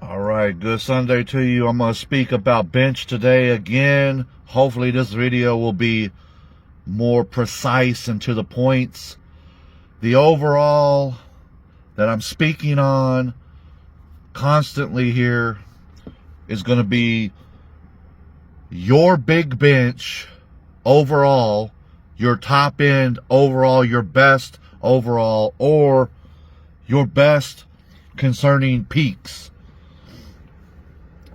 All right, good Sunday to you. I'm going to speak about bench today again. Hopefully this video will be more precise and to the points. The overall that I'm speaking on constantly here is going to be your big bench overall, your top end overall, your best overall, or your best concerning peaks.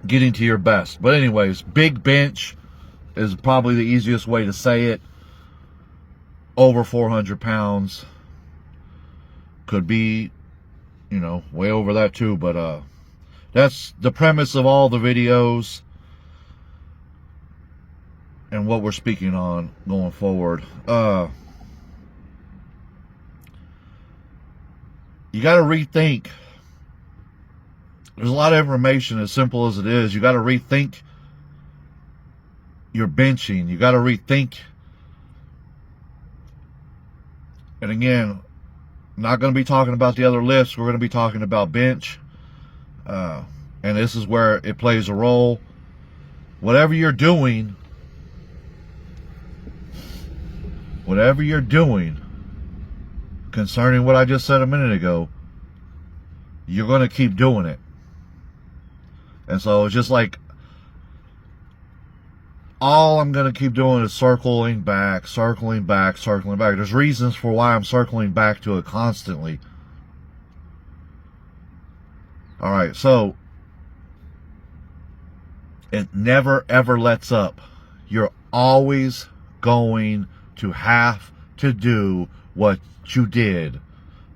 Getting to your best. But anyways, big bench is probably the easiest way to say it. Over 400 pounds. Could be, way over that too. But that's the premise of all the videos and what we're speaking on going forward. You got to rethink. There's a lot of information, as simple as it is. You got to rethink your benching. You got to rethink. And again, not going to be talking about the other lifts. We're going to be talking about bench. And this is where it plays a role. Whatever you're doing, concerning what I just said a minute ago, you're going to keep doing it. And so it's just like, all I'm going to keep doing is circling back. There's reasons for why I'm circling back to it constantly. All right, so it never ever lets up. You're always going to have to do what you did.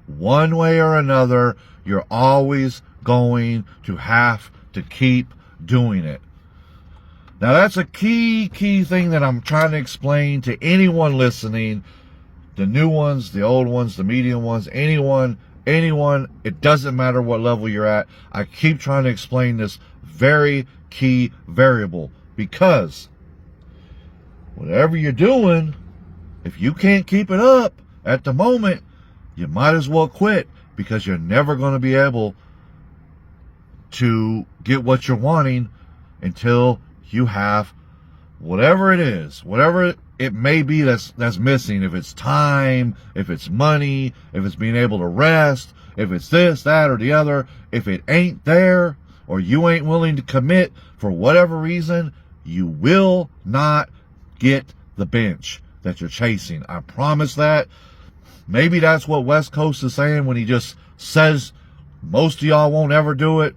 One way or another, you're always going to have to keep doing it. Now that's a key thing that I'm trying to explain to anyone listening, the new ones, the old ones, the medium ones, anyone, it doesn't matter what level you're at. I keep trying to explain this very key variable, because whatever you're doing, if you can't keep it up at the moment, you might as well quit, because you're never going to be able to get what you're wanting until you have whatever it is, whatever it may be that's missing. If it's time, if it's money, if it's being able to rest, if it's this, that, or the other, if it ain't there, or you ain't willing to commit for whatever reason, you will not get the bench that you're chasing. I promise that. Maybe that's what West Coast is saying when he just says most of y'all won't ever do it.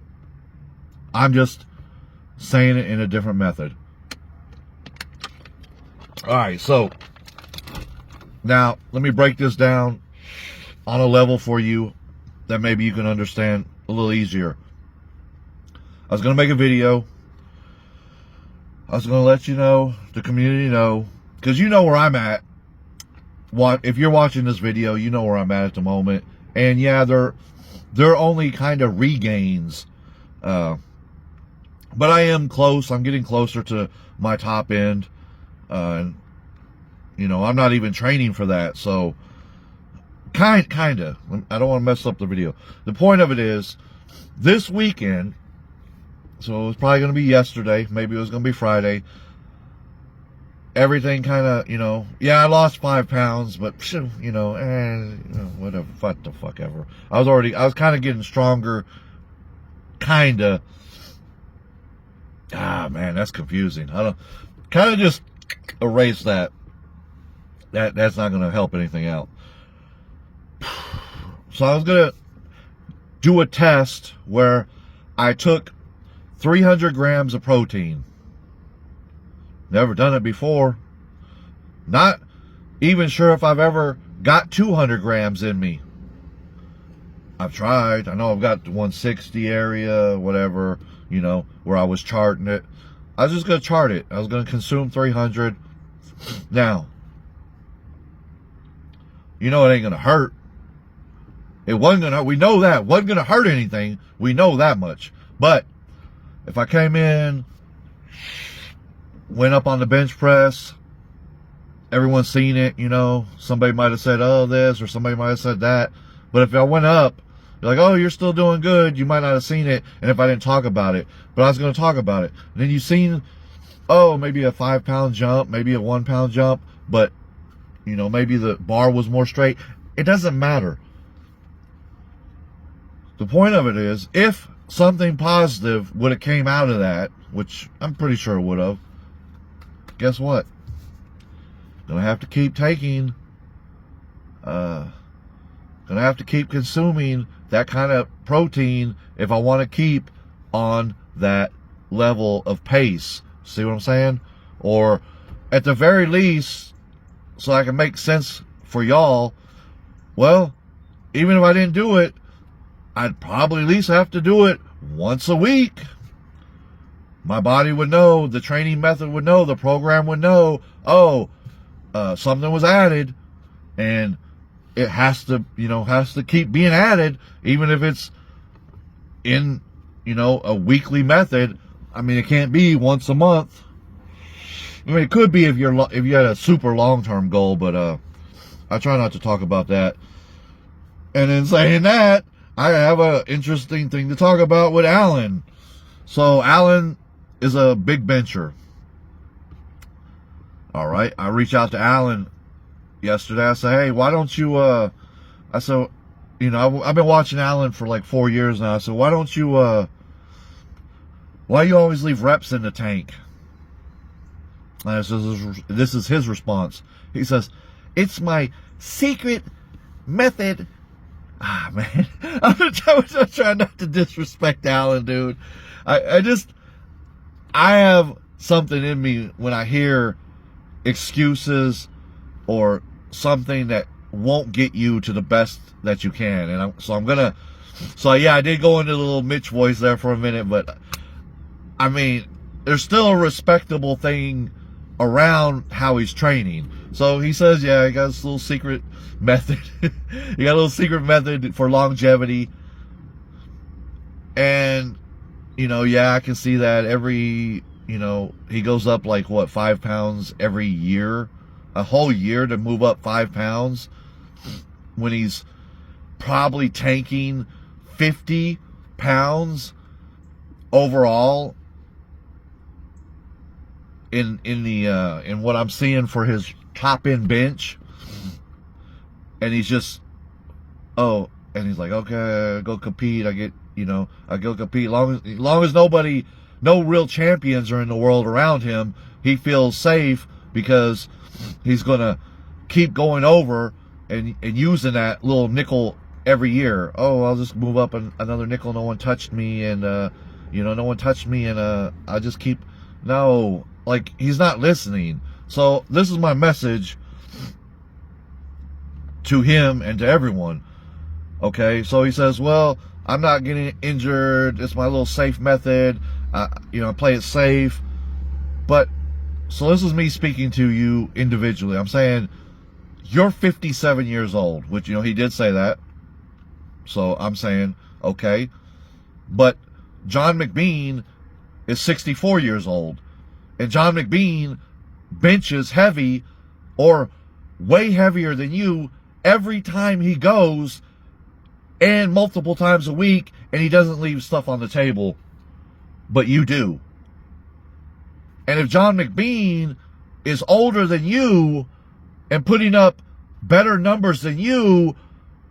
I'm just saying it in a different method. All right, so now let me break this down on a level for you that maybe you can understand a little easier. I was going to make a video. I was going to let you know, the community know, because you know where I'm at. If you're watching this video, you know where I'm at the moment. And yeah, they're only kind of regains. But I am close. I'm getting closer to my top end. And, I'm not even training for that. So, kind of. I don't want to mess up the video. The point of it is, this weekend, so it was probably going to be yesterday. Maybe it was going to be Friday. Everything kind of, yeah, I lost 5 pounds, but, whatever, what the fuck ever. I was kind of getting stronger, kind of. Ah, man, that's confusing. Kind of just erase that. That's not going to help anything out. So I was going to do a test where I took 300 grams of protein. Never done it before. Not even sure if I've ever got 200 grams in me. I've tried. I know I've got the 160 area, whatever, where I was charting it. I was just going to chart it. I was going to consume 300. Now, it ain't going to hurt. It wasn't going to, we know that. It wasn't going to hurt anything. We know that much. But if I came in, went up on the bench press, everyone's seen it, somebody might have said, oh, this, or somebody might have said that. But if I went up You're like, oh, you're still doing good. You might not have seen it, and if I didn't talk about it, but I was going to talk about it. And then you've seen, oh, maybe a 5-pound jump, maybe a 1-pound jump, but, you know, maybe the bar was more straight. It doesn't matter. The point of it is, if something positive would have came out of that, which I'm pretty sure it would have, guess what? Gonna have to keep taking, gonna have to keep consuming that kind of protein if I want to keep on that level of pace. See what I'm saying? Or at the very least, so I can make sense for y'all, well, even if I didn't do it, I'd probably at least have to do it once a week. My body would know, the training method would know, the program would know, oh, something was added, and it has to, you know, has to keep being added, even if it's in, you know, a weekly method. I mean, it can't be once a month. I mean, it could be if you had a super long-term goal, but I try not to talk about that. And in saying that, I have an interesting thing to talk about with ALLAN. So ALLAN is a big bencher. All right, I reached out to ALLAN yesterday. I said, hey, why don't you, I said, you know, I've been watching ALLAN for like 4 years now. I said, why don't you, why you always leave reps in the tank? And this is his response. He says, it's my secret method. Ah, man, I'm trying not to disrespect ALLAN, dude. I have something in me when I hear excuses or something that won't get you to the best that you can. And so yeah, I did go into the little Mitch voice there for a minute, but I mean, there's still a respectable thing around how he's training. So he says, yeah, he got this little secret method. He got a little secret method for longevity. And, you know, yeah, I can see that every, you know, he goes up like, what, 5 pounds every year? A whole year to move up 5 pounds when he's probably tanking 50 pounds overall in what I'm seeing for his top end bench. And he's just, oh, and he's like, okay, go compete. I go compete. Long as no real champions are in the world around him, he feels safe because he's gonna keep going over and using that little nickel every year. Oh, I'll just move up another nickel. No one touched me, and no one touched me, and I just keep. No, like, he's not listening. So this is my message to him and to everyone. Okay, so he says, well, I'm not getting injured. It's my little safe method. I play it safe. But, so this is me speaking to you individually. I'm saying, you're 57 years old, which, he did say that. So I'm saying, okay. But John McBean is 64 years old. And John McBean benches heavy or way heavier than you every time he goes, and multiple times a week, and he doesn't leave stuff on the table, but you do. And if John McBean is older than you and putting up better numbers than you,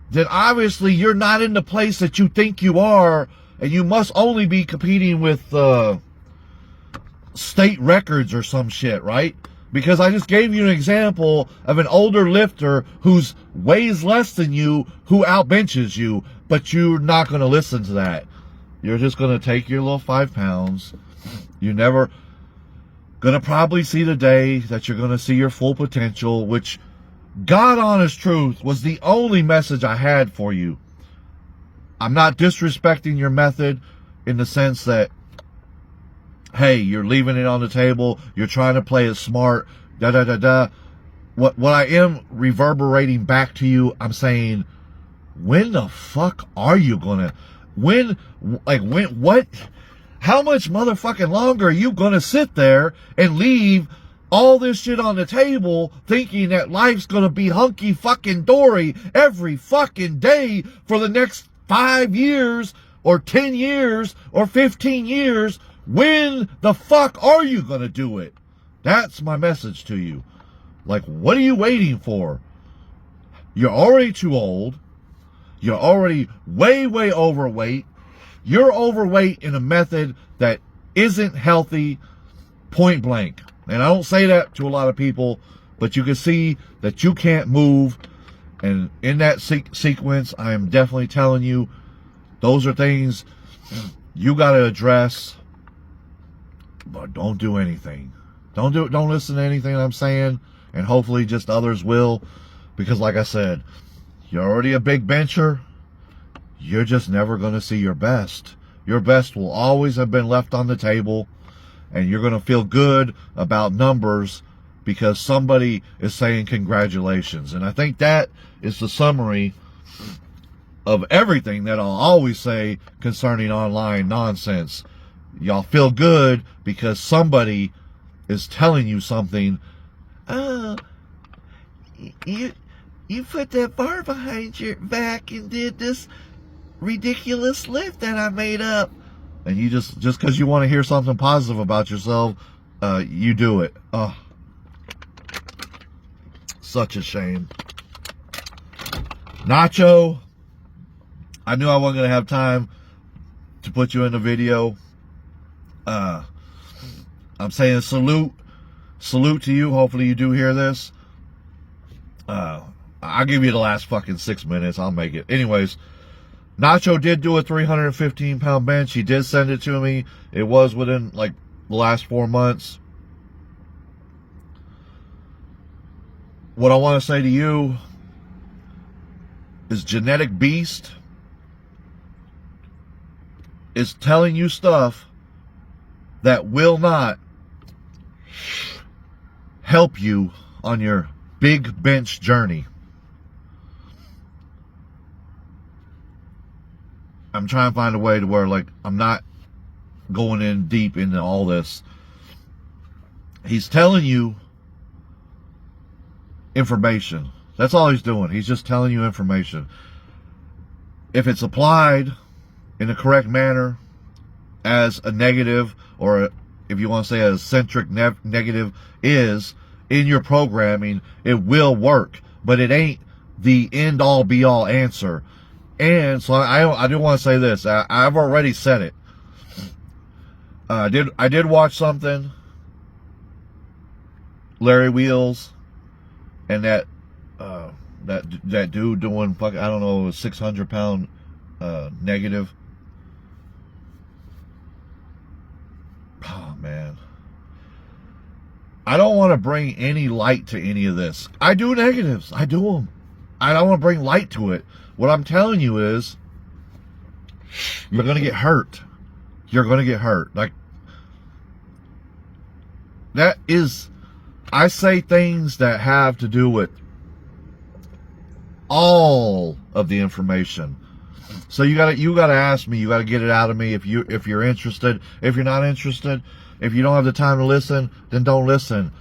then obviously you're not in the place that you think you are, and you must only be competing with state records or some shit, right? Because I just gave you an example of an older lifter who's weighs less than you, who outbenches you, but you're not going to listen to that. You're just going to take your little 5 pounds. You're never going to probably see the day that you're going to see your full potential, which, God honest truth, was the only message I had for you. I'm not disrespecting your method in the sense that, hey, you're leaving it on the table, you're trying to play it smart, da-da-da-da. What I am reverberating back to you, I'm saying, when the fuck are you gonna, what? How much motherfucking longer are you gonna sit there and leave all this shit on the table thinking that life's gonna be hunky fucking dory every fucking day for the next 5 years or 10 years or 15 years. When the fuck are you going to do it? That's my message to you. Like, what are you waiting for? You're already too old. You're already way, way overweight. You're overweight in a method that isn't healthy, point blank. And I don't say that to a lot of people, but you can see that you can't move. And in that sequence, I am definitely telling you, those are things you got to address. But don't do anything. Don't listen to anything I'm saying, and hopefully just others will, because like I said, you're already a big bencher. You're just never going to see your best. Your best will always have been left on the table, and you're going to feel good about numbers because somebody is saying congratulations. And I think that is the summary of everything that I'll always say concerning online nonsense. Y'all feel good because somebody is telling you something. Oh, you put that bar behind your back and did this ridiculous lift that I made up. And you just because you want to hear something positive about yourself, you do it. Oh, such a shame. Nacho, I knew I wasn't going to have time to put you in the video. I'm saying salute to you. Hopefully you do hear this. I'll give you the last fucking 6 minutes. I'll make it. Anyways, Nacho did do a 315-pound bench. He did send it to me. It was within like the last 4 months. What I want to say to you is Genetic Beast is telling you stuff that will not help you on your big bench journey. I'm trying to find a way to where, like, I'm not going in deep into all this. He's telling you information. That's all he's doing. He's just telling you information. If it's applied in the correct manner as a negative, or if you want to say a centric negative is in your programming, it will work, but it ain't the end all be all answer. And so I do want to say this. I've already said it. I did watch something, Larry Wheels and that dude doing fucking, I don't know, 600-pound negative. Oh man, I don't want to bring any light to any of this. I do negatives. I do them. I don't want to bring light to it. What I'm telling you is, you're going to get hurt. You're going to get hurt. Like, that is, I say things that have to do with all of the information. So you gotta ask me. You gotta get it out of me if you're interested. If you're not interested, if you don't have the time to listen, then don't listen.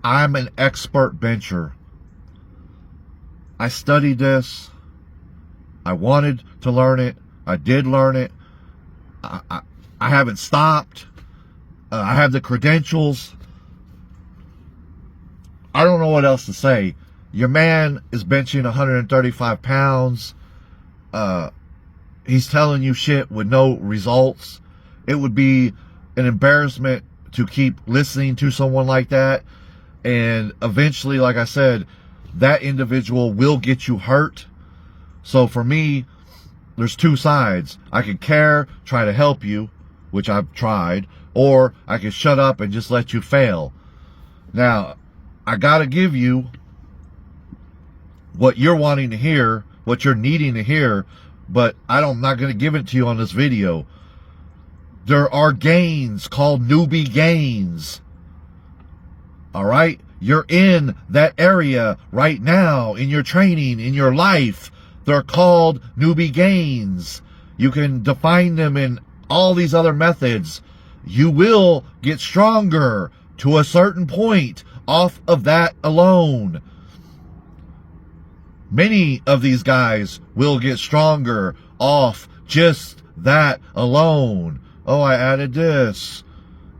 I'm an expert bencher. I studied this. I wanted to learn it. I did learn it. I haven't stopped. I have the credentials. I don't know what else to say. Your man is benching 135 pounds. He's telling you shit with no results. It would be an embarrassment to keep listening to someone like that. And eventually, like I said, that individual will get you hurt. So for me, there's two sides. I could care, try to help you, which I've tried, or I could shut up and just let you fail. Now, I gotta give you what you're wanting to hear, what you're needing to hear, but I'm not going to give it to you on this video. There are gains called newbie gains. All right? You're in that area right now in your training, in your life. They're called newbie gains. You can define them in all these other methods. You will get stronger to a certain point off of that alone. Many of these guys will get stronger off just that alone. Oh, I added this.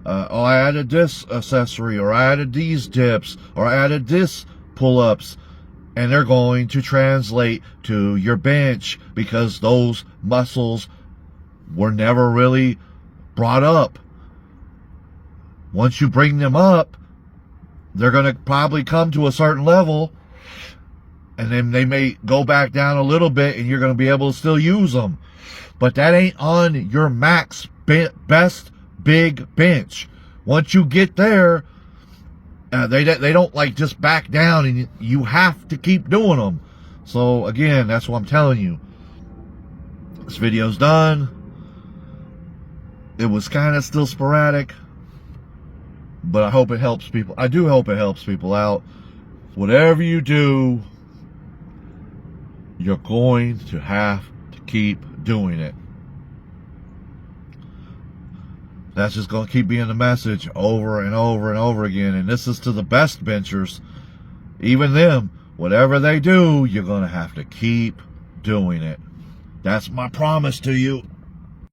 Oh, I added this accessory, or I added these dips, or I added this pull-ups. And they're going to translate to your bench because those muscles were never really brought up. Once you bring them up, they're going to probably come to a certain level, and then they may go back down a little bit, and you're going to be able to still use them. But that ain't on your max best big bench. Once you get there, they don't like just back down, and you have to keep doing them. So again, that's what I'm telling you. This video's done. It was kind of still sporadic, but I hope it helps people. I do hope it helps people out. Whatever you do, you're going to have to keep doing it. That's just going to keep being the message over and over and over again. And this is to the best benchers. Even them, whatever they do, you're going to have to keep doing it. That's my promise to you.